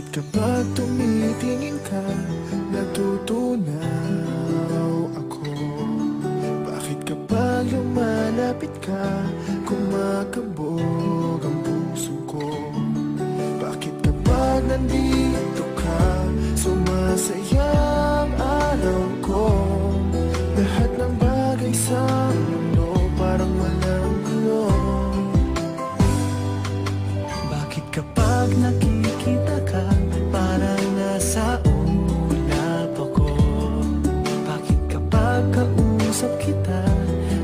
Kapag tumitingin ka, natutunaw ako. Bakit kapag lumalapit ka, kumakabog ang puso ko? Bakit kapag nandito ka, sumasaya ang araw ko? Lahat ng bagay sa mundo parang walang gulo. Bakit kapag nakikita ka, parang nasa ulap ako? Bakit kapag kausap kita,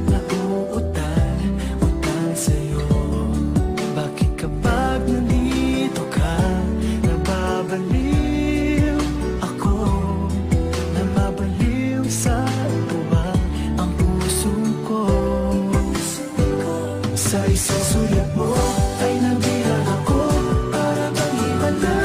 nauutal sa'yo? Bakit kapag nandito ka, nababaliw ako? Nababaliw sa tuwa ang puso ko. Sa isang sulat mo ay nabilang ako, para bang iba na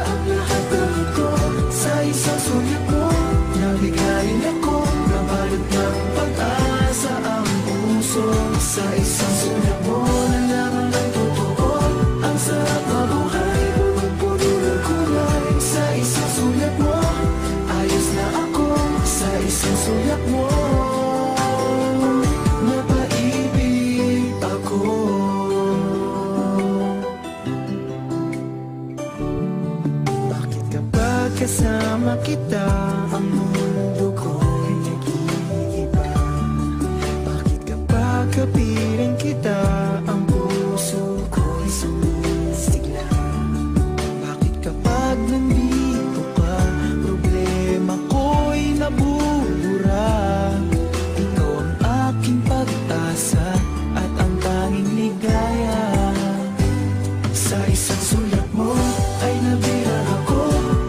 ang lahat ng ito. Sa isang sulat mo, nabigayin ako, nabalot ng pag-asa ang puso. Sa isang sulat mo, nalaman ng totoo, ang sarap mabuhay, punong-puno ng kulay. Sa isang sulat mo, ayos na ako. Sa isang sulat mo, napaibig ako. Bakit kapag kasama kita, ang mundo ko'y nag-iiba? Bakit kapag kapiling kita, ang puso ko'y sumisigla? Bakit kapag nandito ka, problema ko'y nabubura? Ikaw ang aking pag-asa at ang tanging ligaya. Sa isang sulat mo ay nabilang ako,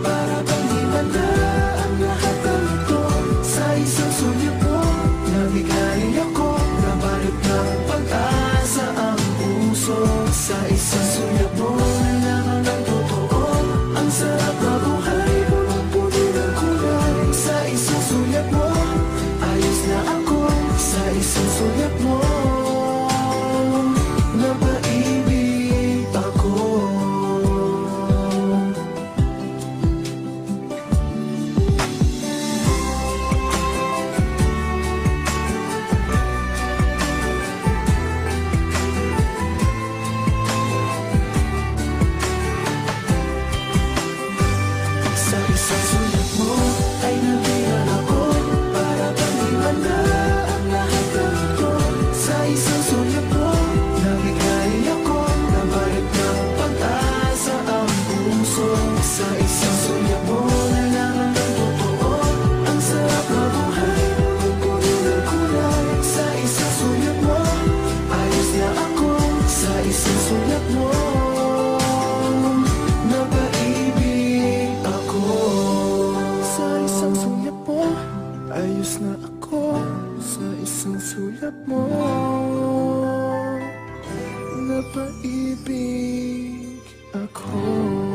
para bang himanda ang lahat ng ito. Sa isang sulat mo, nabigayin ako, nabalot ng pag-asa ang puso. Sa isang sulat mo, nalaman ng totoo, ang sarap mabuhay, punong-puno ng kulay. Sa isang sulat mo, ayos na ako. Sa isang sulat mo, napaibig ako. Sa isang sulat mo ay nabilang ako, para bang himanda ang lahat ng ito. Sa isang sulat mo, nabigayin ako, nabalot ng pag-asa ang puso. Sa isang sulat mo, nalaman ng totoo, ang sarap mabuhay, punong-puno ng kulay. Sa isang sulat mo, ayos na ako. Sa isang sulat mo, napaibig ako. Sa isang sulat mo, ayos na ako. Sa isang sulat mo, napaibig ako.